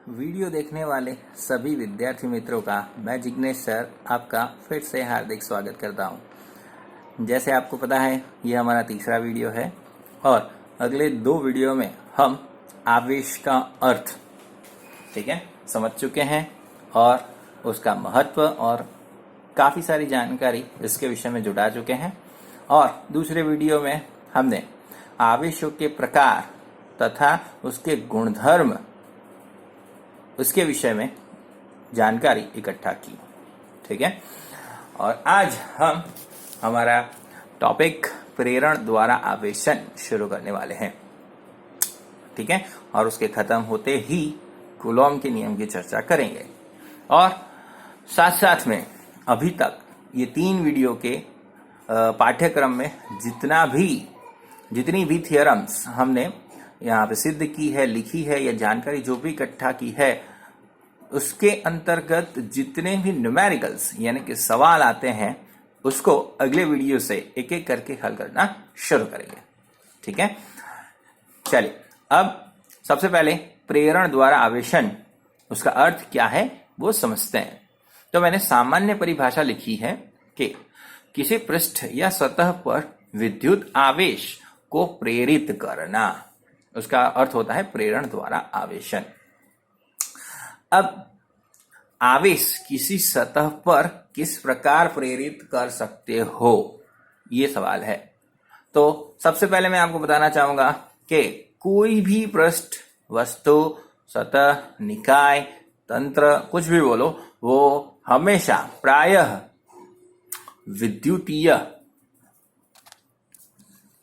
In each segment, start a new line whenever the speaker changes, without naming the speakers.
Video देखने वाले सभी विद्यार्थी मित्रों का मैं जिग्नेश सर आपका फिर से हार्दिक स्वागत करता हूं। जैसे आपको पता है ये हमारा तीसरा वीडियो है और अगले दो वीडियो में हम आवेश का अर्थ समझ चुके हैं और उसका महत्व और काफ़ी सारी जानकारी इसके विषय में जुटा चुके हैं। और दूसरे वीडियो में हमने आवेशों के प्रकार तथा उसके गुणधर्म उसके विषय में जानकारी इकट्ठा की। ठीक है, और आज हम हमारा टॉपिक प्रेरण द्वारा आवेशन शुरू करने वाले हैं। ठीक है, और उसके खत्म होते ही कूलॉम के नियम की चर्चा करेंगे। और साथ साथ में अभी तक ये तीन वीडियो के पाठ्यक्रम में जितनी भी थियरम्स हमने यहाँ पे सिद्ध की है, लिखी है या जानकारी जो भी इकट्ठा की है, उसके अंतर्गत जितने भी न्यूमेरिकल्स यानी कि सवाल आते हैं उसको अगले वीडियो से एक एक करके हल करना शुरू करेंगे। ठीक है, चलिए अब सबसे पहले प्रेरण द्वारा आवेशन उसका अर्थ क्या है वो समझते हैं। तो मैंने सामान्य परिभाषा लिखी है कि किसी पृष्ठ या सतह पर विद्युत आवेश को प्रेरित करना, उसका अर्थ होता है प्रेरण द्वारा आवेशन। अब आवेश किसी सतह पर किस प्रकार प्रेरित कर सकते हो, ये सवाल है। तो सबसे पहले मैं आपको बताना चाहूंगा कि कोई भी पृष्ठ, वस्तु, सतह, निकाय, तंत्र, कुछ भी बोलो, वो हमेशा प्रायः विद्युतीय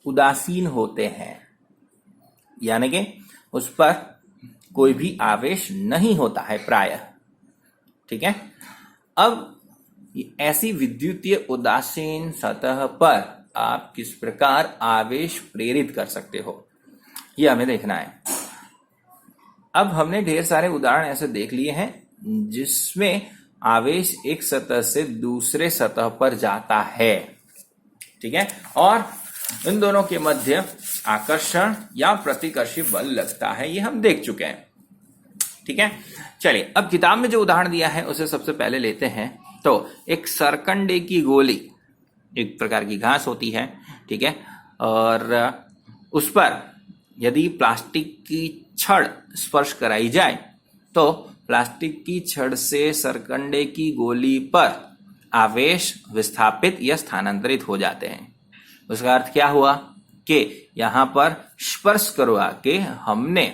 उदासीन होते हैं, यानी कि उस पर कोई भी आवेश नहीं होता है प्रायः। ठीक है, अब ऐसी विद्युतीय उदासीन सतह पर आप किस प्रकार आवेश प्रेरित कर सकते हो, यह हमें देखना है। अब हमने ढेर सारे उदाहरण ऐसे देख लिए हैं जिसमें आवेश एक सतह से दूसरे सतह पर जाता है। ठीक है, और इन दोनों के मध्य आकर्षण या प्रतिकर्षी बल लगता है, ये हम देख चुके हैं। ठीक है, चलिए अब किताब में जो उदाहरण दिया है उसे सबसे पहले लेते हैं। तो एक सरकंडे की गोली, एक प्रकार की घास होती है, ठीक है, और उस पर यदि प्लास्टिक की छड़ स्पर्श कराई जाए तो प्लास्टिक की छड़ से सरकंडे की गोली पर आवेश विस्थापित या स्थानांतरित हो जाते हैं। उसका अर्थ क्या हुआ कि यहां पर स्पर्श करवा के हमने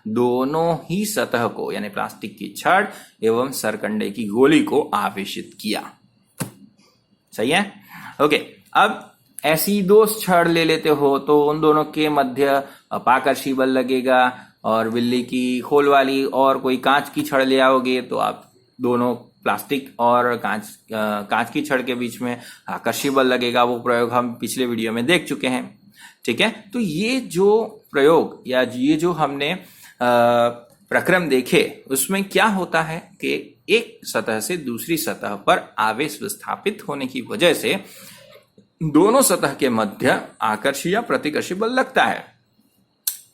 दोनों ही सतह को यानी प्लास्टिक की छड़ एवं सरकंडे की गोली को आवेशित किया। सही है, ओके। अब ऐसी दो छड़ ले लेते हो तो उन दोनों के मध्य अपाकर्षी बल लगेगा, और बिल्ली की खोल वाली और कोई कांच की छड़ ले आओगे तो आप दोनों प्लास्टिक और कांच की छड़ के बीच में आकर्षी बल लगेगा। वो प्रयोग हम पिछले वीडियो में देख चुके हैं। ठीक है, तो ये जो प्रयोग या ये जो हमने प्रक्रम देखे उसमें क्या होता है कि एक सतह से दूसरी सतह पर आवेश विस्थापित होने की वजह से दोनों सतह के मध्य आकर्षी या प्रतिकर्षी बल लगता है।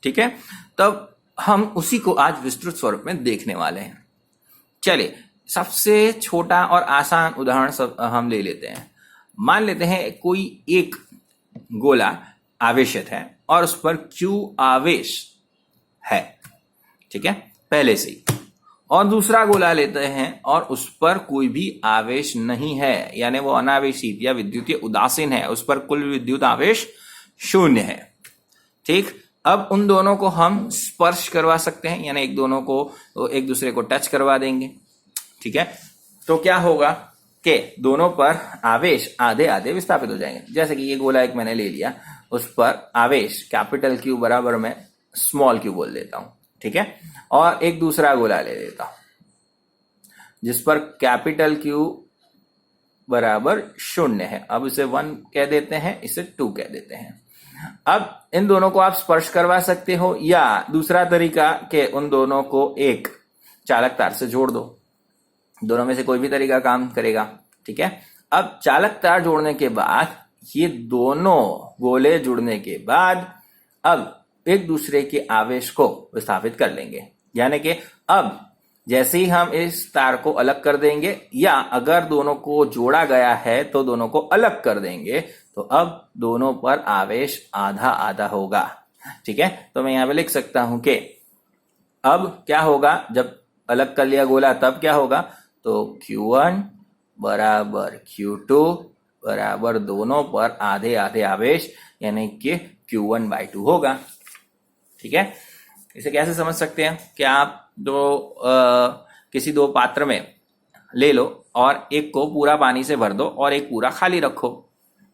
ठीक है, तब हम उसी को आज विस्तृत स्वरूप में देखने वाले हैं। चलिए सबसे छोटा और आसान उदाहरण हम ले लेते हैं। मान लेते हैं कोई एक गोला आवेशित है और उस पर Q आवेश है, ठीक है, पहले से ही, और दूसरा गोला लेते हैं और उस पर कोई भी आवेश नहीं है, यानी वो अनावेशित या विद्युतीय उदासीन है, उस पर कुल विद्युत आवेश 0 है। ठीक, अब उन दोनों को हम स्पर्श करवा सकते हैं, यानी एक दूसरे को टच करवा देंगे। ठीक है, तो क्या होगा कि दोनों पर आवेश आधे आधे विस्थापित हो जाएंगे। जैसे कि ये गोला एक मैंने ले लिया, उस पर आवेश कैपिटल Q बराबर में स्मॉल q बोल देता हूं। ठीक है, और एक दूसरा गोला ले लेता हूं जिस पर कैपिटल Q बराबर 0 है। अब इसे 1 कह देते हैं, इसे 2 कह देते हैं। अब इन दोनों को आप स्पर्श करवा सकते हो, या दूसरा तरीका कि उन दोनों को एक चालक तार से जोड़ दो। दोनों में से कोई भी तरीका काम करेगा। ठीक है, अब चालक तार जोड़ने के बाद ये दोनों गोले जुड़ने के बाद अब एक दूसरे के आवेश को विस्थापित कर लेंगे, यानी कि अब जैसे ही हम इस तार को अलग कर देंगे या अगर दोनों को जोड़ा गया है तो दोनों को अलग कर देंगे, तो अब दोनों पर आवेश आधा आधा होगा। ठीक है, तो मैं यहां पे लिख सकता हूं कि अब क्या होगा, जब अलग कर लिया गोला तब क्या होगा, तो Q1 बराबर Q2 बराबर दोनों पर आधे आधे आवेश यानी कि Q1/2 होगा। ठीक है, इसे कैसे समझ सकते हैं कि आप किसी दो पात्र में ले लो और एक को पूरा पानी से भर दो और एक पूरा खाली रखो।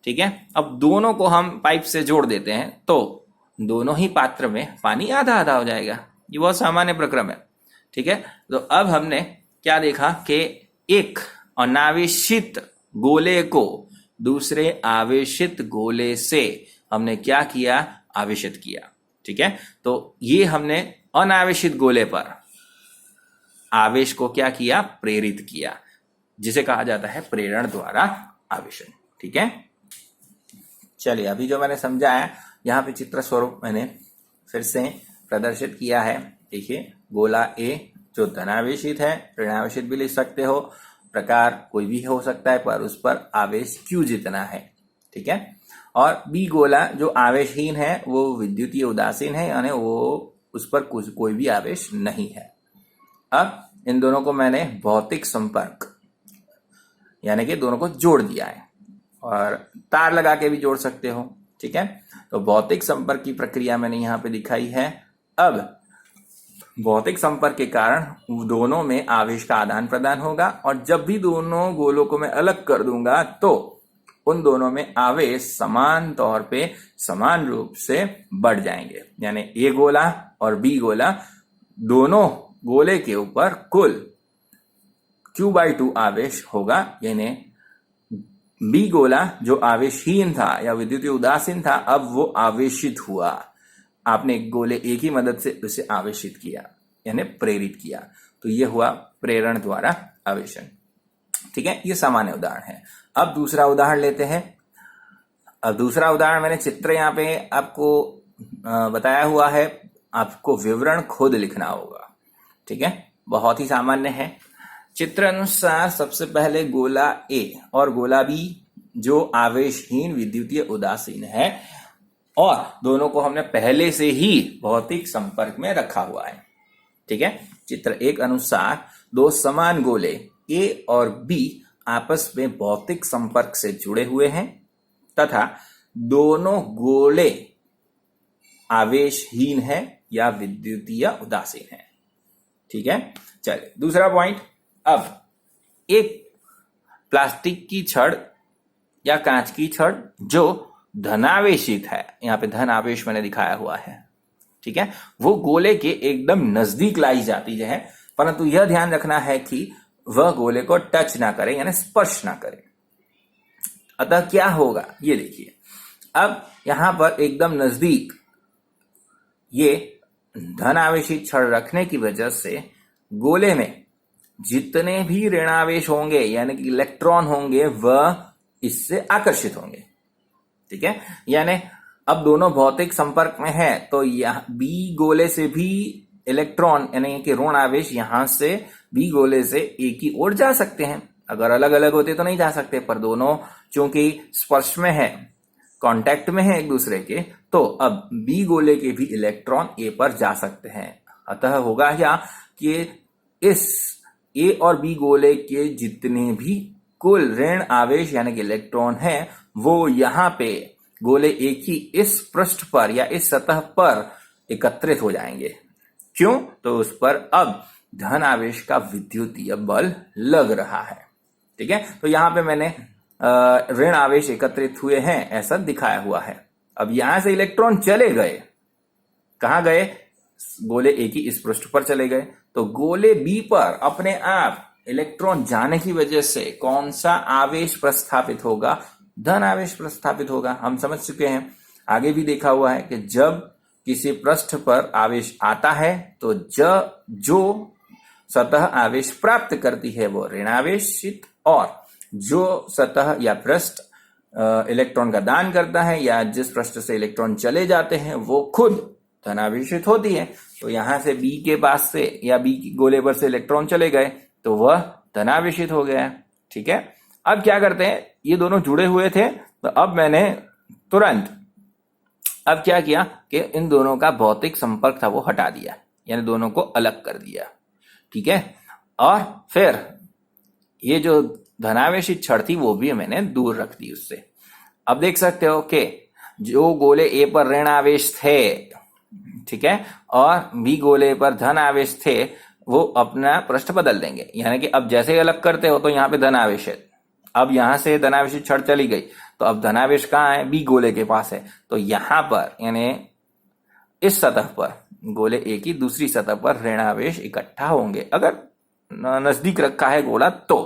ठीक है, अब दोनों को हम पाइप से जोड़ देते हैं तो दोनों ही पात्र में पानी आधा आधा हो जाएगा। ये बहुत सामान्य प्रक्रम है। ठीक है, तो अब हमने क्या देखा कि एक अनावेशित गोले को दूसरे आवेशित गोले से हमने क्या किया, आवेशित किया। ठीक है, तो ये हमने अनावेशित गोले पर आवेश को क्या किया, प्रेरित किया, जिसे कहा जाता है प्रेरण द्वारा आवेशन। ठीक है, चलिए अभी जो मैंने समझाया यहाँ पे चित्र स्वरूप मैंने फिर से प्रदर्शित किया है। देखिए, गोला ए जो धनावेशित है, ऋणावेशित भी लिख सकते हो, प्रकार कोई भी हो सकता है, पर उस पर आवेश Q जितना है। ठीक है, और बी गोला जो आवेशहीन है वो विद्युतीय उदासीन है, यानी वो उस पर कोई भी आवेश नहीं है। अब इन दोनों को मैंने भौतिक संपर्क यानी कि दोनों को जोड़ दिया है, और तार लगा के भी जोड़ सकते हो। ठीक है, तो भौतिक संपर्क की प्रक्रिया मैंने यहाँ पे दिखाई है। अब भौतिक संपर्क के कारण दोनों में आवेश का आदान प्रदान होगा, और जब भी दोनों गोलों को मैं अलग कर दूंगा तो उन दोनों में आवेश समान तौर पे समान रूप से बढ़ जाएंगे। यानी ए गोला और बी गोला दोनों गोले के ऊपर कुल Q/2 आवेश होगा। यानी बी गोला जो आवेशहीन था या विद्युतीय उदासीन था, अब वो आवेशित हुआ। आपने गोले ए की मदद से उसे आवेशित किया यानी प्रेरित किया, तो ये हुआ प्रेरण द्वारा आवेशन। ठीक है, ये सामान्य उदाहरण है। अब दूसरा उदाहरण लेते हैं। अब दूसरा उदाहरण मैंने चित्र यहाँ पे आपको बताया हुआ है, आपको विवरण खुद लिखना होगा। ठीक है, बहुत ही सामान्य है। चित्र अनुसार सबसे पहले गोला ए और गोला बी जो आवेशहीन विद्युतीय उदासीन है, और दोनों को हमने पहले से ही भौतिक संपर्क में रखा हुआ है। ठीक है, चित्र एक अनुसार दो समान गोले ए और बी आपस में भौतिक संपर्क से जुड़े हुए हैं तथा दोनों गोले आवेशहीन है या विद्युतीय उदासीन है। ठीक है, चलिए दूसरा पॉइंट। अब एक प्लास्टिक की छड़ या कांच की छड़ जो धनावेशित है, यहां पे धन आवेश मैंने दिखाया हुआ है। ठीक है, वो गोले के एकदम नजदीक लाई जाती है, परंतु यह ध्यान रखना है कि वह गोले को टच ना करे यानी स्पर्श ना करे। अतः क्या होगा ये देखिए, अब यहां पर एकदम नजदीक ये धन आवेशित छड़ रखने की वजह से गोले में जितने भी ऋणावेश होंगे यानी कि इलेक्ट्रॉन होंगे वह इससे आकर्षित होंगे। ठीक है, यानी अब दोनों भौतिक संपर्क में है तो यह बी गोले से भी इलेक्ट्रॉन यानी कि ऋण आवेश यहां से बी गोले से ए की ओर जा सकते हैं। अगर अलग अलग होते तो नहीं जा सकते, पर दोनों चूंकि स्पर्श में है, कांटेक्ट में है एक दूसरे के, तो अब बी गोले के भी इलेक्ट्रॉन ए पर जा सकते हैं। अतः होगा क्या कि इस ए और बी गोले के जितने भी कुल ऋण आवेश यानी कि इलेक्ट्रॉन है वो यहाँ पे गोले ए की इस पृष्ठ पर या इस सतह पर एकत्रित हो जाएंगे। क्यों? तो उस पर अब धन आवेश का विद्युतीय बल लग रहा है। ठीक है, तो यहाँ पे मैंने ऋण आवेश एकत्रित हुए हैं ऐसा दिखाया हुआ है। अब यहां से इलेक्ट्रॉन चले गए, कहां गए? गोले ए की इस पृष्ठ पर चले गए, तो गोले बी पर अपने आप इलेक्ट्रॉन जाने की वजह से कौन सा आवेश प्रस्थापित होगा? धन आवेश प्रस्थापित होगा। हम समझ चुके हैं, आगे भी देखा हुआ है कि जब किसी पृष्ठ पर आवेश आता है तो जो सतह आवेश प्राप्त करती है वो ऋणावेशित, और जो सतह या पृष्ठ इलेक्ट्रॉन का दान करता है या जिस पृष्ठ से इलेक्ट्रॉन चले जाते हैं वो खुद धनावेशित होती है। तो यहां से बी के पास से या बी गोले पर से इलेक्ट्रॉन चले गए तो वह धनावेशित हो गया। ठीक है, अब क्या करते हैं, ये दोनों जुड़े हुए थे तो अब मैंने तुरंत अब क्या किया कि इन दोनों का भौतिक संपर्क था वो हटा दिया, यानी दोनों को अलग कर दिया। ठीक है, और फिर ये जो धनावेशित छड़ थी वो भी मैंने दूर रख दी उससे। अब देख सकते हो कि जो गोले ए पर ऋण आवेश थे, ठीक है, और बी गोले पर धन आवेश थे, वो अपना पृष्ठ बदल देंगे। यानी कि अब जैसे ही अलग करते हो तो यहाँ पे धनावेशित, अब यहां से धनावेशित छड़ चली गई तो अब धनावेश कहाँ है, बी गोले के पास है। तो यहां पर यानी इस सतह पर गोले ए की दूसरी सतह पर ऋणावेश इकट्ठा होंगे अगर नजदीक रखा है गोला तो।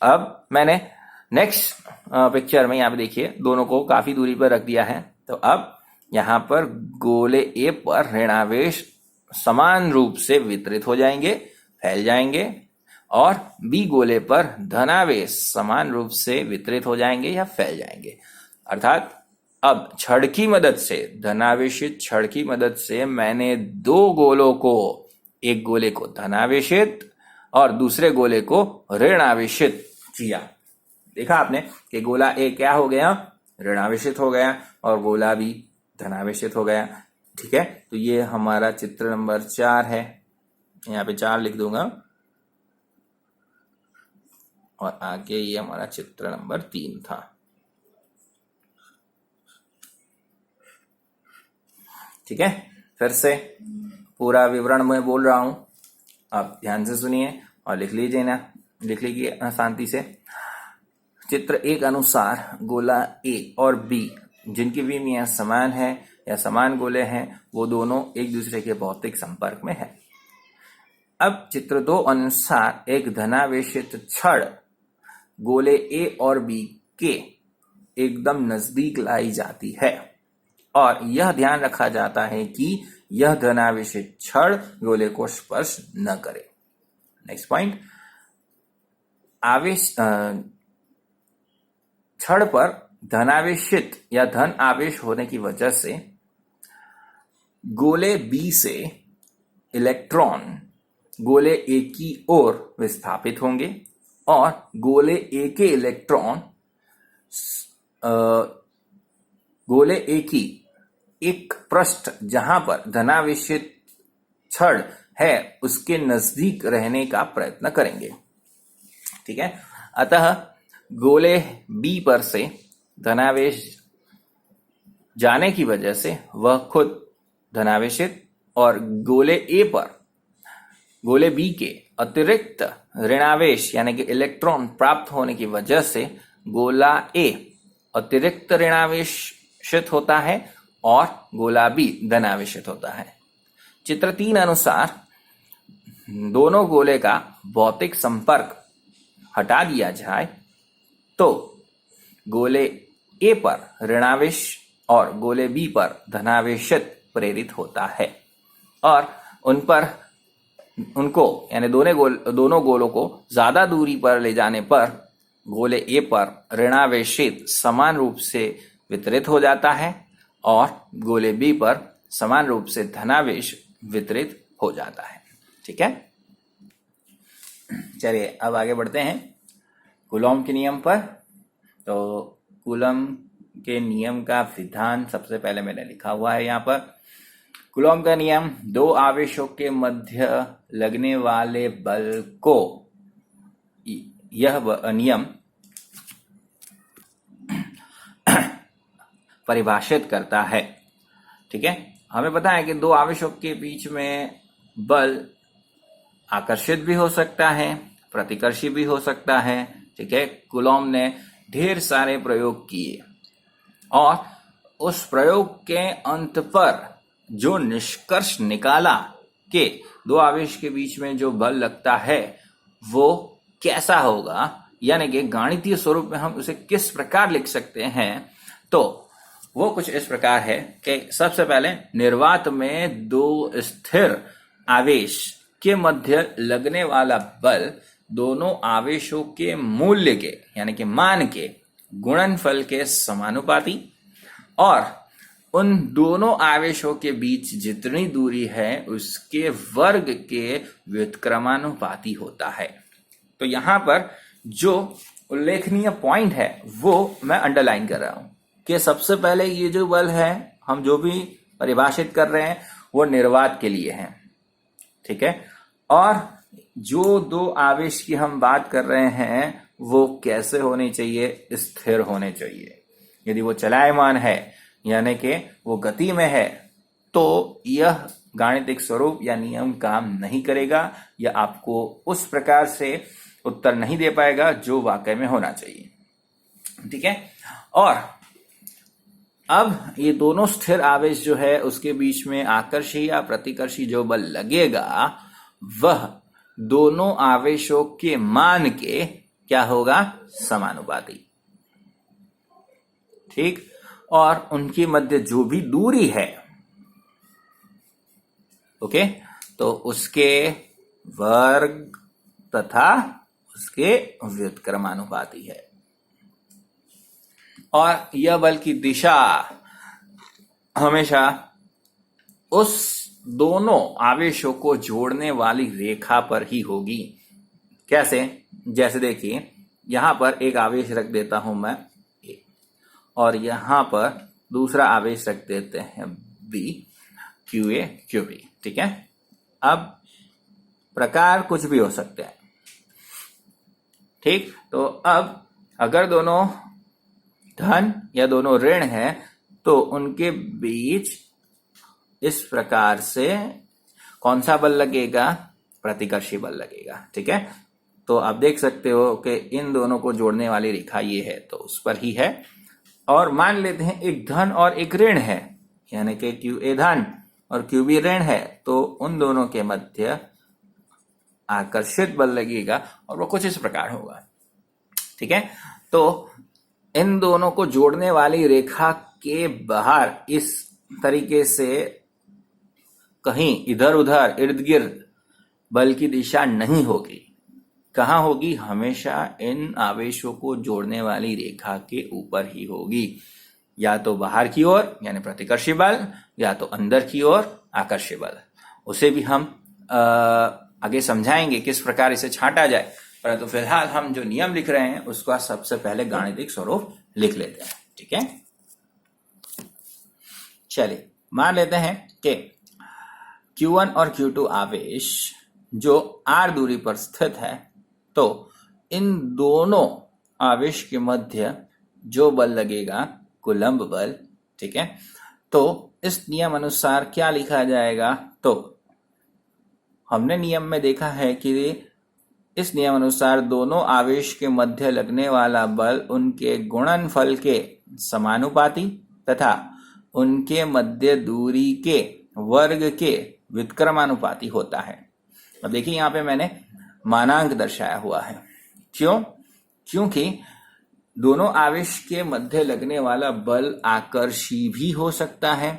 अब मैंने नेक्स्ट पिक्चर में यहाँ पे देखिए दोनों को काफी दूरी पर रख दिया है। तो अब यहाँ पर गोले ए पर ऋणावेश समान रूप से वितरित हो जाएंगे, फैल जाएंगे, और बी गोले पर धनावेश समान रूप से वितरित हो जाएंगे या फैल जाएंगे। अर्थात अब छड़ की मदद से, धनावेशित छड़ की मदद से मैंने दो गोलों को, एक गोले को धनावेशित और दूसरे गोले को ऋणावेशित किया। देखा आपने कि गोला ए क्या हो गया, ऋणावेशित हो गया, और गोला बी धनावेशित हो गया। ठीक है, तो ये हमारा चित्र नंबर 4 है, यहाँ पे 4 लिख दूंगा, और आगे ये हमारा चित्र नंबर 3 था। ठीक है, फिर से पूरा विवरण मैं बोल रहा हूं, आप ध्यान से सुनिए और लिख लीजिए ना, लिख लीजिए शांति से। चित्र 1 अनुसार गोला ए और बी जिनकी विमियां समान है या समान गोले हैं, वो दोनों एक दूसरे के भौतिक संपर्क में है। अब चित्र 2 अनुसार एक धनावेशित छड़ गोले ए और बी के एकदम नजदीक लाई जाती है और यह ध्यान रखा जाता है कि यह धनावेशित छड़ गोले को स्पर्श न करे। नेक्स्ट पॉइंट, आवेश छड़ पर धनावेशित या धन आवेश होने की वजह से गोले बी से इलेक्ट्रॉन गोले ए की ओर विस्थापित होंगे और गोले ए के इलेक्ट्रॉन गोले ए की एक पृष्ठ जहां पर धनावेशित छड़ है उसके नजदीक रहने का प्रयत्न करेंगे। ठीक है, अतः गोले बी पर से धनावेश जाने की वजह से वह खुद धनावेशित, और गोले ए पर गोले बी के अतिरिक्त ऋणावेश यानी कि इलेक्ट्रॉन प्राप्त होने की वजह से गोला ए अतिरिक्त ऋणावेशित होता है और गोला बी धनावेशित होता है। चित्र 3 अनुसार दोनों गोले का भौतिक संपर्क हटा दिया जाए तो गोले ए पर ऋणावेश और गोले बी पर धनावेशित प्रेरित होता है, और उनको यानी दोनों गोलों को ज्यादा दूरी पर ले जाने पर गोले ए पर ऋणावेशित समान रूप से वितरित हो जाता है और गोले बी पर समान रूप से धनावेश वितरित हो जाता है। ठीक है, चलिए अब आगे बढ़ते हैं कूलॉम के नियम पर। तो कूलॉम के नियम का विधान सबसे पहले मैंने लिखा हुआ है यहाँ पर। कूलॉम का नियम, दो आवेशों के मध्य लगने वाले बल को, यह नियम परिभाषित करता है। ठीक है, हमें पता है कि दो आवेशों के बीच में बल आकर्षित भी हो सकता है, प्रतिकर्षी भी हो सकता है। ठीक है, कूलॉम ने ढेर सारे प्रयोग किए और उस प्रयोग के अंत पर जो निष्कर्ष निकाला कि दो आवेश के बीच में जो बल लगता है वो कैसा होगा, यानी कि गणितीय स्वरूप में हम उसे किस प्रकार लिख सकते हैं, तो वो कुछ इस प्रकार है कि सबसे पहले निर्वात में दो स्थिर आवेश के मध्य लगने वाला बल दोनों आवेशों के मूल्य के यानी कि मान के गुणनफल के समानुपाती और उन दोनों आवेशों के बीच जितनी दूरी है उसके वर्ग के व्युत्क्रमानुपाती होता है। तो यहां पर जो उल्लेखनीय पॉइंट है वो मैं अंडरलाइन कर रहा हूं कि सबसे पहले ये जो बल है हम जो भी परिभाषित कर रहे हैं वो निर्वात के लिए है, ठीक है। और जो दो आवेश की हम बात कर रहे हैं वो कैसे होने चाहिए, स्थिर होने चाहिए। यदि वो चलायमान है यानी कि वो गति में है तो यह गाणितिक स्वरूप या नियम काम नहीं करेगा या आपको उस प्रकार से उत्तर नहीं दे पाएगा जो वाकई में होना चाहिए, ठीक है। और अब ये दोनों स्थिर आवेश जो है उसके बीच में आकर्षी या प्रतिकर्षी जो बल लगेगा वह दोनों आवेशों के मान के क्या होगा, समानुपाती, ठीक। और उनके मध्य जो भी दूरी है, ओके, तो उसके वर्ग तथा उसके व्युत्क्रमानुपाती है। और यह बल की दिशा हमेशा उस दोनों आवेशों को जोड़ने वाली रेखा पर ही होगी। कैसे, जैसे देखिए यहां पर एक आवेश रख देता हूं मैं ए, और यहां पर दूसरा आवेश रख देते हैं B, Q A Q B, ठीक है। अब प्रकार कुछ भी हो सकते हैं, ठीक। तो अब अगर दोनों धन या दोनों ऋण है तो उनके बीच इस प्रकार से कौन सा बल लगेगा, प्रतिकर्षी बल लगेगा, ठीक है। तो आप देख सकते हो कि इन दोनों को जोड़ने वाली रेखा ये है तो उस पर ही है। और मान लेते हैं एक धन और एक ऋण है यानी कि क्यू ए धन और क्यू बी ऋण है, तो उन दोनों के मध्य आकर्षित बल लगेगा और वो कुछ इस प्रकार होगा, ठीक है। तो इन दोनों को जोड़ने वाली रेखा के बाहर इस तरीके से कहीं इधर उधर इर्द गिर्द बल की दिशा नहीं होगी। कहाँ होगी, हमेशा इन आवेशों को जोड़ने वाली रेखा के ऊपर ही होगी, या तो बाहर की ओर यानी प्रतिकर्षी बल या तो अंदर की ओर आकर्षी बल। उसे भी हम आगे समझाएंगे किस प्रकार इसे छांटा जाए, परंतु फिलहाल हम जो नियम लिख रहे हैं उसका सबसे पहले गाणितिक स्वरूप लिख लेते हैं, ठीक है। चलिए मान लेते हैं कि Q1 और Q2 आवेश जो r दूरी पर स्थित है, तो इन दोनों आवेश के मध्य जो बल लगेगा कूलम्ब बल, ठीक है। तो इस नियम अनुसार क्या लिखा जाएगा, तो हमने नियम में देखा है कि इस नियम अनुसार दोनों आवेश के मध्य लगने वाला बल उनके गुणनफल के समानुपाती तथा उनके मध्य दूरी के वर्ग के व्युत्क्रमानुपाती होता है। अब देखिए यहाँ पे मैंने मानांक दर्शाया हुआ है, क्यों, क्योंकि दोनों आवेश के मध्य लगने वाला बल आकर्षी भी हो सकता है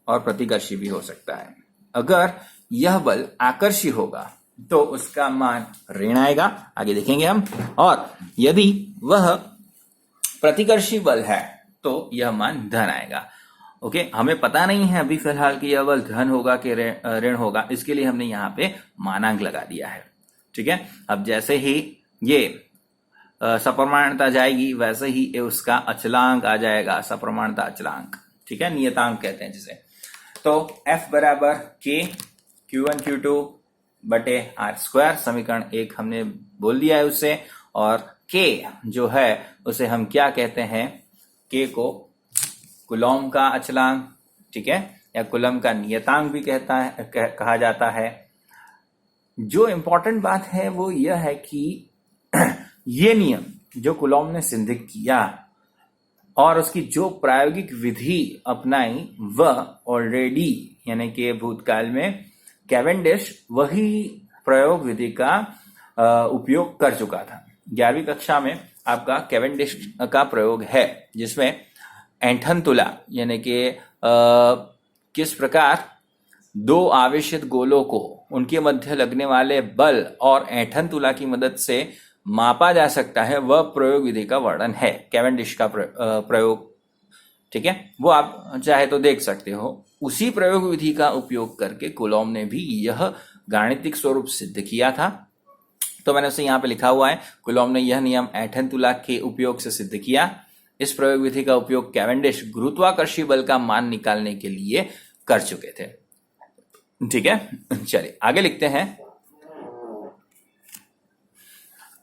और प्रतिकर्षी भी हो सकता है। अगर यह बल आकर्षी होगा तो उसका मान ऋण आएगा, आगे देखेंगे हम, और यदि वह प्रतिकर्षी बल है तो यह मान धन आएगा। ओके, हमें पता नहीं है अभी फिलहाल कि यह बल धन होगा कि ऋण होगा, इसके लिए हमने यहाँ पे मानांक लगा दिया है, ठीक है। अब जैसे ही ये सप्रमाणता जाएगी वैसे ही उसका अचलांक आ जाएगा, सप्रमाणता अचलांक, ठीक है, नियतांक कहते हैं जिसे। तो F बराबर K Q1 Q2 बटे R², समीकरण 1 हमने बोल दिया है उससे, और K जो है उसे हम क्या कहते हैं, K को कूलॉम का अचलांक, ठीक है, या कूलॉम का नियतांक भी कहा जाता है। जो इंपॉर्टेंट बात है वो यह है कि ये नियम जो कूलॉम ने सिद्ध किया और उसकी जो प्रायोगिक विधि अपनाई वह ऑलरेडी यानी कि भूतकाल में कैवेंडिश वही प्रयोग विधि का उपयोग कर चुका था। 11वीं कक्षा में आपका कैवेंडिश का प्रयोग है जिसमें ऐंठन तुला यानी कि किस प्रकार दो आवेशित गोलों को उनके मध्य लगने वाले बल और ऐंठन तुला की मदद से मापा जा सकता है, वह प्रयोग विधि का वर्णन है। कैवेंडिश का प्रयोग ठीक है, वो आप चाहे तो देख सकते हो। उसी प्रयोग विधि का उपयोग करके कूलॉम ने भी यह गाणितिक स्वरूप सिद्ध किया था। तो मैंने उसे यहाँ पे लिखा हुआ है, कूलॉम ने यह नियम ऐंठन तुलक के उपयोग से सिद्ध किया। इस प्रयोग विधि का उपयोग कैवेंडिश गुरुत्वाकर्षी बल का मान निकालने के लिए कर चुके थे। ठीक है, चलिए आगे लिखते हैं।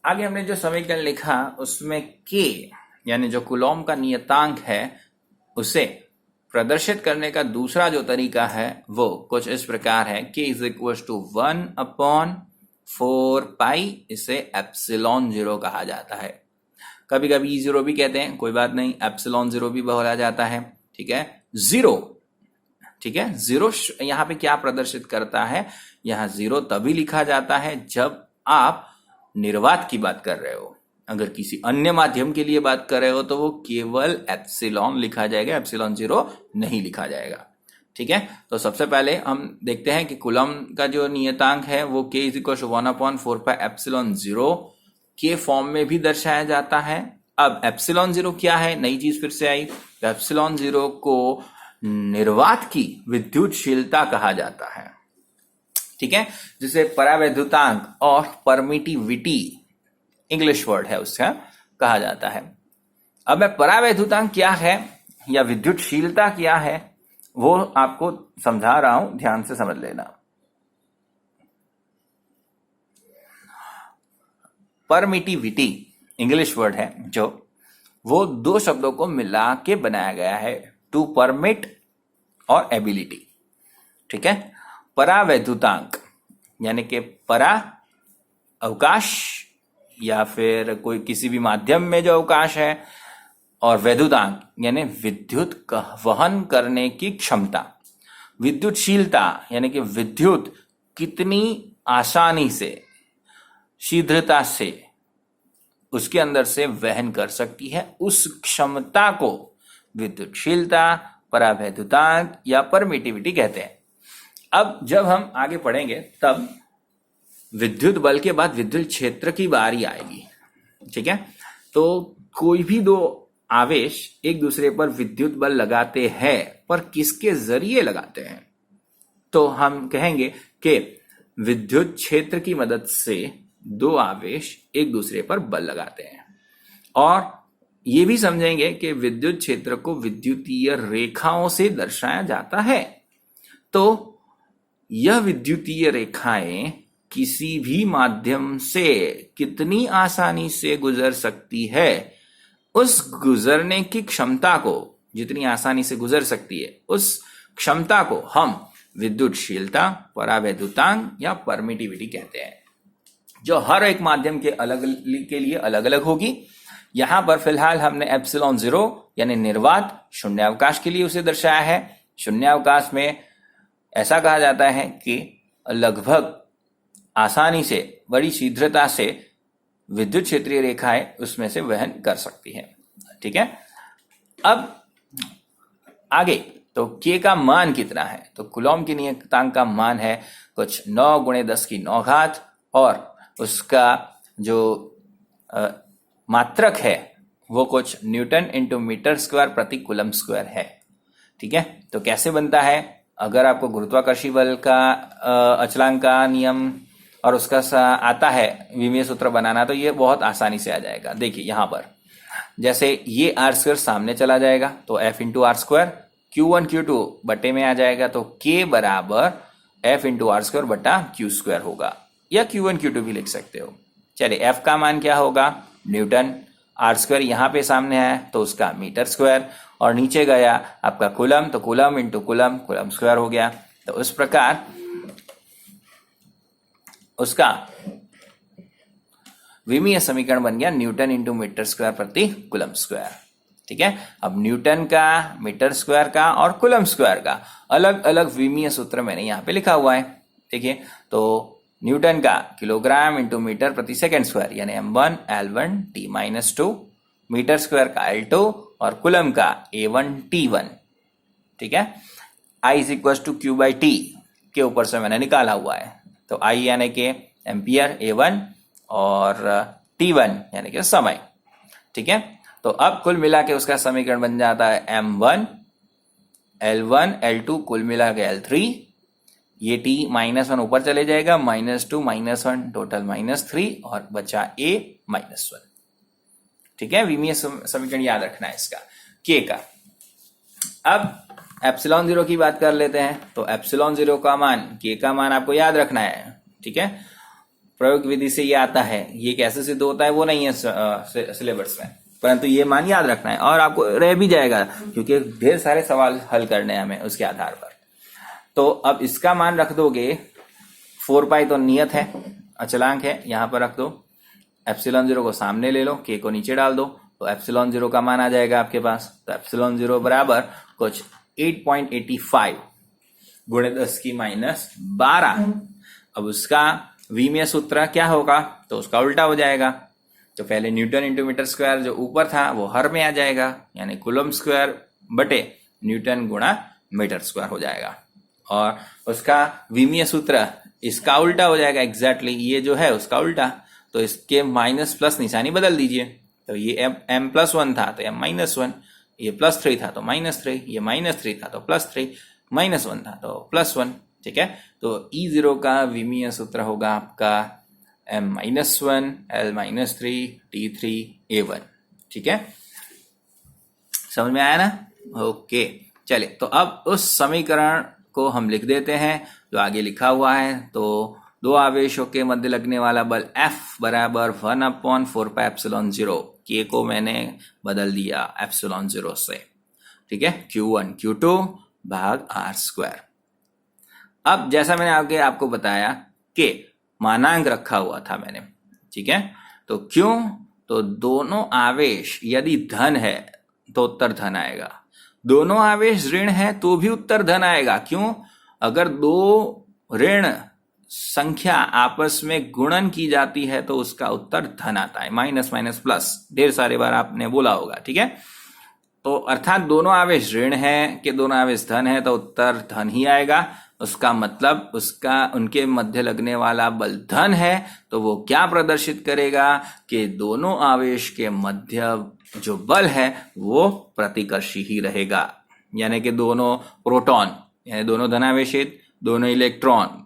आगे हमने जो समीकरण लिखा उसमें के यानी जो कूलॉम का नियतांक है उसे प्रदर्शित करने का दूसरा जो तरीका है वो कुछ इस प्रकार है, k इज इक्वल टू 1/4 इसे एप्सिलॉन 0 कहा जाता है। कभी कभी E0 भी कहते हैं, कोई बात नहीं, एप्सिलॉन 0 भी बोला जाता है। ठीक है, जीरो, ठीक है, जीरो यहां पे क्या प्रदर्शित करता है, यहां जीरो तभी लिखा जाता है जब आप निर्वात की बात कर रहे हो। अगर किसी अन्य माध्यम के लिए बात कर रहे हो तो वो केवल एप्सिलॉन लिखा जाएगा, एप्सिलॉन 0 नहीं लिखा जाएगा। ठीक है, तो सबसे पहले हम देखते हैं कि कूलॉम का जो नियतांक है वो k is equal to 1/4 epsilon 0 के फॉर्म में भी दर्शाया जाता है। अब एप्सिलॉन 0 क्या है, नई चीज फिर से आई। तो एप्सिलॉन 0 को निर्वात की विद्युतशीलता कहा जाता है। ठीक है, जिसे परावैद्युतांक और परमिटिविटी इंग्लिश वर्ड है उसका कहा जाता है। अब मैं परावैद्युतांक क्या है या विद्युतशीलता क्या है वो आपको समझा रहा हूं, ध्यान से समझ लेना। परमिटिविटी इंग्लिश वर्ड है जो, वो दो शब्दों को मिला के बनाया गया है, टू परमिट और एबिलिटी। ठीक है, परावैद्युतांक यानी कि परा अवकाश या फिर कोई किसी भी माध्यम में जो अवकाश है, और वैद्युतांक यानी विद्युत वहन करने की क्षमता। विद्युतशीलता यानी कि विद्युत कितनी आसानी से, शीघ्रता से उसके अंदर से वहन कर सकती है, उस क्षमता को विद्युतशीलता, परावैद्युतांक या परमिटिविटी कहते हैं। अब जब हम आगे पढ़ेंगे तब विद्युत बल के बाद विद्युत क्षेत्र की बारी आएगी। ठीक है, तो कोई भी दो आवेश एक दूसरे पर विद्युत बल लगाते हैं, पर किसके जरिए लगाते हैं, तो हम कहेंगे कि विद्युत क्षेत्र की मदद से दो आवेश एक दूसरे पर बल लगाते हैं। और ये भी समझेंगे कि विद्युत क्षेत्र को विद्युतीय रेखाओं से दर्शाया जाता है। तो यह विद्युतीय रेखाएं किसी भी माध्यम से कितनी आसानी से गुजर सकती है, उस गुजरने की क्षमता को, जितनी आसानी से गुजर सकती है उस क्षमता को हम विद्युतशीलता, परावैद्युतांक या परमिटिविटी कहते हैं, जो हर एक माध्यम के के लिए अलग अलग होगी। यहां पर फिलहाल हमने एप्सिलॉन 0 यानी निर्वात शून्यावकाश के लिए उसे दर्शाया है। शून्यावकाश में ऐसा कहा जाता है कि लगभग आसानी से, बड़ी शीघ्रता से विद्युत क्षेत्रीय रेखाएं उसमें से वहन कर सकती हैं। ठीक है, अब आगे तो k का मान कितना है, तो कूलॉम के नियतांक का मान है कुछ 9 × 10⁻⁴ और उसका जो मात्रक है वो कुछ न्यूटन × मीटर स्क्वायर प्रति कूलम स्क्वायर है। ठीक है, तो कैसे बनता है, अगर आपको गुरुत्वाकर्षी बल का अचलांक का नियम और उसका आता है विमीय सूत्र बनाना, तो ये बहुत आसानी से आ जाएगा। देखिए यहां पर जैसे ये r² सामने चला जाएगा तो f × r², q1 q2 बटे में आ जाएगा तो k बराबर f × r² बटा q² होगा, या q1 q2 भी लिख सकते हो। चलिए f का मान क्या होगा, न्यूटन, r² यहाँ पे सामने है तो उसका मीटर स्क्वायर, और नीचे गया आपका कूलम, तो coulomb into coulomb, coulomb square हो गया। तो उस प्रकार उसका विमीय समीकरण बन गया न्यूटन × मीटर स्क्वायर प्रति कूलम स्क्वायर। ठीक है, अब न्यूटन का, मीटर स्क्वायर का और कूलम स्क्वायर का अलग अलग विमीय सूत्र मैंने यहाँ पे लिखा हुआ है। देखिए, तो न्यूटन का किलोग्राम × मीटर प्रति सेकंड स्क्वायर यानी m1 L1 T-2, metre square का L2 और कूलम का A1 T1। ठीक है, I = Q/T के ऊपर से मैंने निकाला हुआ है, तो I यानी कि एम्पियर A1 और T1 यानी कि समय। ठीक है, तो अब कुल मिला के उसका समीकरण बन जाता है m1 L1 L2 कुल मिला के L3, ये t -1 ऊपर चले जाएगा, -2 -1 टोटल -3 और बचा a -1। ठीक है, विमीय समीकरण याद रखना है इसका k का। अब एप्सिलॉन 0 की बात कर लेते हैं। तो एप्सिलॉन 0 का मान, k का मान आपको याद रखना है। ठीक है, प्रयोग विधि से ये आता है, ये कैसे सिद्ध होता है वो नहीं है सिलेबस में, परंतु ये मान याद रखना है और आपको रह भी जाएगा क्योंकि ढेर सारे सवाल हल करने हैं हमें उसके आधार पर। तो अब इसका मान रख दोगे, 4 पाई तो नियत है, अचलांक है, यहां पर रख दो। एप्सिलॉन 0 को सामने ले लो, k को नीचे डाल दो, तो एप्सिलॉन 0 का मान आ जाएगा आपके पास। तो एप्सिलॉन 0 बराबर कुछ 8.85 गुणे 10 की -12। अब उसका विमीय सूत्र क्या होगा, तो उसका उल्टा हो जाएगा। तो पहले न्यूटन इंटू मीटर स्क्वायर जो ऊपर था वो हर में आ जाएगा, यानी कूलम स्क्वायर बटे न्यूटन गुणा मीटर स्क्वायर हो जाएगा। और उसका विमीय सूत्र इसका उल्टा हो जाएगा, एग्जैक्टली ये जो है उसका उल्टा। तो इसके माइनस प्लस निशानी बदल दीजिए। तो ये m+1 था तो m-1, ये +3 था तो -3, ये -3 था तो +3, -1 था तो +1। ठीक है, तो E0 का विमीय सूत्र होगा आपका m-1 L-3 T3A1। ठीक है, समझ में आया ना? ओके, चलिए तो अब उस समीकरण को हम लिख देते हैं जो आगे लिखा हुआ है। तो दो आवेशों के मध्य लगने वाला बल F बराबर 1/4πε0, K को मैंने बदल दिया ε0 से। ठीक है, Q1 Q2 भाग r²। अब जैसा मैंने आगे आपको बताया कि मानांक रखा हुआ था मैंने। ठीक है, तो क्यों, तो दोनों आवेश यदि धन है तो उत्तर धन आएगा, दोनों आवेश ऋण है तो भी उत्तर धन आएगा। क्यों, अगर दो ऋण संख्या आपस में गुणन की जाती है तो उसका उत्तर धन आता है, माइनस माइनस प्लस, ढेर सारे बार आपने बोला होगा। ठीक है, तो अर्थात दोनों आवेश ऋण है कि दोनों आवेश धन है तो उत्तर धन ही आएगा। उसका मतलब उसका उनके मध्य लगने वाला बल धन है, तो वो क्या प्रदर्शित करेगा कि दोनों आवेश के मध्य जो बल है वो प्रतिकर्षी ही रहेगा। यानी कि दोनों प्रोटॉन यानी दोनों धनावेशित, दोनों इलेक्ट्रॉन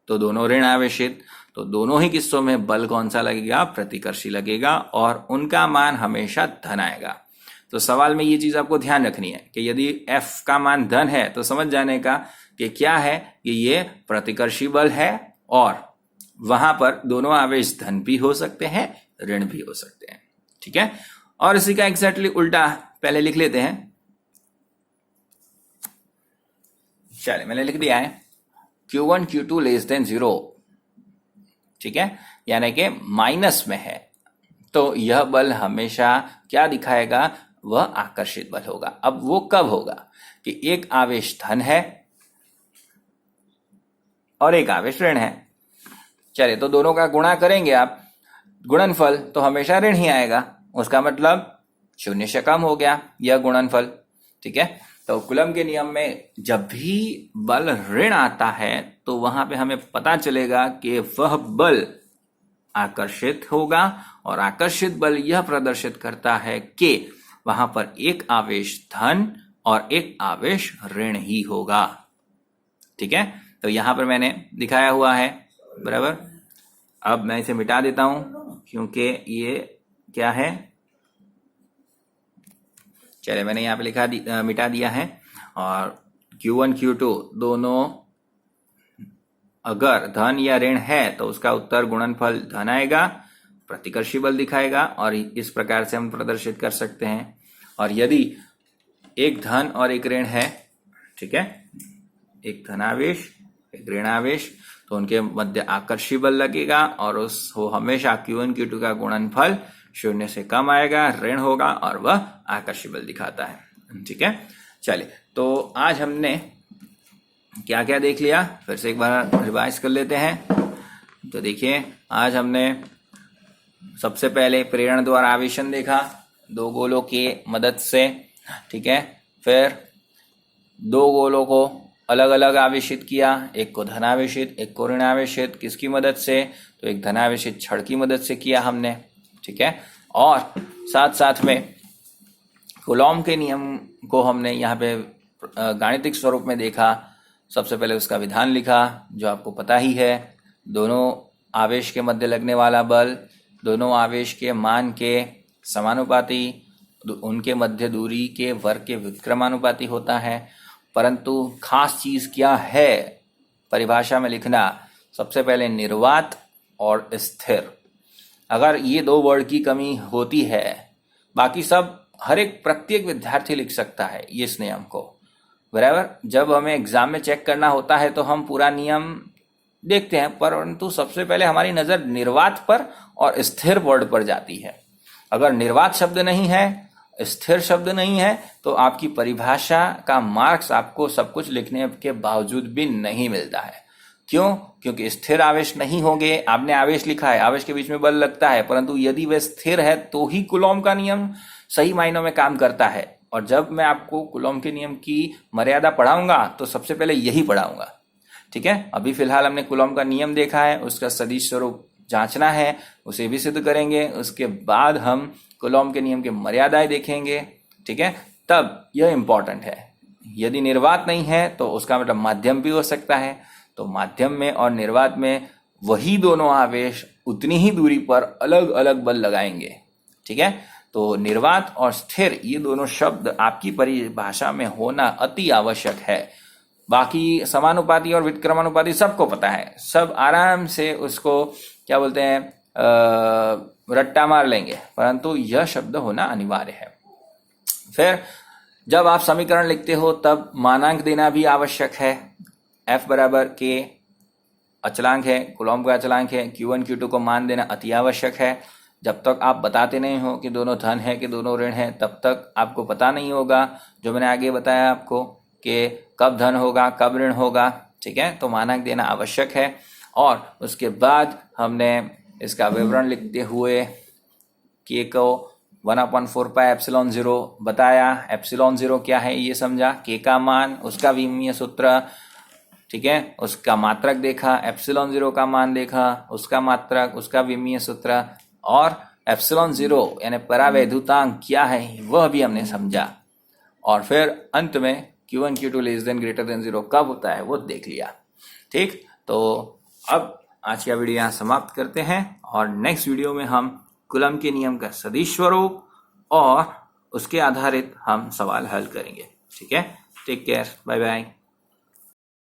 तो दोनों ऋण आवेशित, तो दोनों ही किस्सों में बल कौन सा लगेगा, प्रतिकर्षी लगेगा और उनका मान हमेशा धन आएगा। तो सवाल में ये चीज आपको ध्यान रखनी है कि यदि F का मान धन है तो समझ जाने का कि क्या है कि ये प्रतिकर्षी बल है और वहां पर दोनों आवेश धन भी हो सकते हैं ऋण भी हो सकते हैं। ठीक है, और इसी का एग्जैक्टली उल्टा पहले लिख लेते हैं। चलिए, मैंने लिख दिया है Q1 Q2 <0। ठीक है, यानी कि माइनस में है तो यह बल हमेशा क्या दिखाएगा, वह आकर्षित बल होगा। अब वो कब होगा कि एक आवेश धन है और एक आवेश ऋण है। चलिए, तो दोनों का गुणा करेंगे आप, गुणनफल तो हमेशा ऋण ही आएगा, उसका मतलब 0 से कम हो गया यह गुणनफल। ठीक है, तो कूलम के नियम में जब भी बल ऋण आता है तो वहां पे हमें पता चलेगा कि वह बल आकर्षित होगा और आकर्षित बल यह प्रदर्शित करता है कि वहां पर एक आवेश धन और एक आवेश ऋण ही होगा। ठीक है, तो यहां पर मैंने दिखाया हुआ है, बराबर। अब मैं इसे मिटा देता हूं क्योंकि ये क्या है, चलिए मैंने यहाँ पे मिटा दिया है। और Q1 Q2 दोनों अगर धन या ऋण है तो उसका उत्तर गुणनफल धन आएगा, प्रतिकर्षी बल दिखाएगा और इस प्रकार से हम प्रदर्शित कर सकते हैं। और यदि एक धन और एक ऋण है, ठीक है, एक धनावेश एक ऋणावेश, तो उनके मध्य आकर्षी बल लगेगा और उस वो हमेशा Q1 Q2 का गुणनफल 0 से कम आएगा, ऋण होगा और वह आकर्षी बल दिखाता है। ठीक है, चलिए तो आज हमने क्या क्या देख लिया, फिर से एक बार रिवाइज कर लेते हैं। तो देखिए, आज हमने सबसे पहले प्रेरण द्वारा आवेशन देखा 2 गोलों की मदद से। ठीक है, फिर 2 गोलों को अलग अलग आवेशित किया, एक को धनावेशित एक को ऋणावेशित। किसकी मदद से, तो एक धनावेशित छड़ की मदद से किया हमने। ठीक है, और साथ साथ में कूलॉम के नियम को हमने यहाँ पे गाणितिक स्वरूप में देखा। सबसे पहले उसका विधान लिखा जो आपको पता ही है, दोनों आवेश के मध्य लगने वाला बल दोनों आवेश के मान के समानुपाती, उनके मध्य दूरी के वर्ग के व्युत्क्रमानुपाती होता है। परंतु खास चीज क्या है परिभाषा में लिखना, सबसे पहले निर्वात और स्थिर। अगर ये दो वर्ड की कमी होती है, बाकी सब हर एक प्रत्येक विद्यार्थी लिख सकता है ये इस नियम को, बराबर। जब हमें एग्जाम में चेक करना होता है तो हम पूरा नियम देखते हैं, परंतु सबसे पहले हमारी नजर निर्वात पर और स्थिर वर्ड पर जाती है। अगर निर्वात शब्द नहीं है, स्थिर शब्द नहीं है, तो आपकी परिभाषा का मार्क्स आपको सब कुछ लिखने के बावजूद भी नहीं मिलता है। क्यों? क्योंकि स्थिर आवेश नहीं होंगे। आपने आवेश लिखा है, आवेश के बीच में बल लगता है, परंतु यदि वह स्थिर है तो ही कूलॉम का नियम सही मायनों में काम करता है। और जब मैं आपको कूलॉम के नियम की मर्यादा पढ़ाऊंगा तो सबसे पहले यही पढ़ाऊंगा, ठीक है। अभी फिलहाल हमने कूलॉम का नियम देखा है, उसका सदिश स्वरूप जांचना है, उसे भी सिद्ध करेंगे। उसके बाद हम कूलॉम के नियम की मर्यादाएं देखेंगे, ठीक है। तब यह इंपॉर्टेंट है। यदि निर्वात नहीं है तो उसका मतलब माध्यम भी हो सकता है, तो माध्यम में और निर्वात में वही दोनों आवेश उतनी ही दूरी पर अलग अलग बल लगाएंगे, ठीक है। तो निर्वात और स्थिर ये दोनों शब्द आपकी परिभाषा में होना अति आवश्यक है। बाकी समानुपाती और व्युत्क्रमानुपाती सबको पता है, सब आराम से उसको क्या बोलते हैं रट्टा मार लेंगे, परंतु यह शब्द होना अनिवार्य है। फिर जब आप समीकरण लिखते हो तब मानांक देना भी आवश्यक है। F बराबर K अचलांक है, कूलॉम का अचलांक है, Q1 Q2 को मान देना अति आवश्यक है। जब तक आप बताते नहीं हो कि दोनों धन है कि दोनों ऋण है, तब तक आपको पता नहीं होगा जो मैंने आगे बताया आपको कि कब धन होगा कब ऋण होगा, ठीक है। तो मानांक देना आवश्यक है। और उसके बाद हमने इसका विवरण लिखते हुए K को 1/4 पाई एप्सिलॉन 0 बताया। एप्सिलॉन 0 क्या है ये समझा, K का मान, उसका विमीय सूत्र, ठीक है। उसका मात्रक देखा, एप्सिलॉन 0 का मान देखा, उसका मात्रक, उसका विमीय सूत्र, और एप्सिलॉन 0 यानी परावैद्युतांक क्या है वह भी हमने समझा। और फिर अंत में Q1 Q2 less than greater than 0 कब होता है वो देख लिया, ठीक। तो अब आज का वीडियो यहाँ समाप्त करते हैं और नेक्स्ट वीडियो में हम कूलॉम के नियम का सदिश स्वरूप और उसके आधारित हम सवाल हल करेंगे, ठीक है। Take care, bye bye.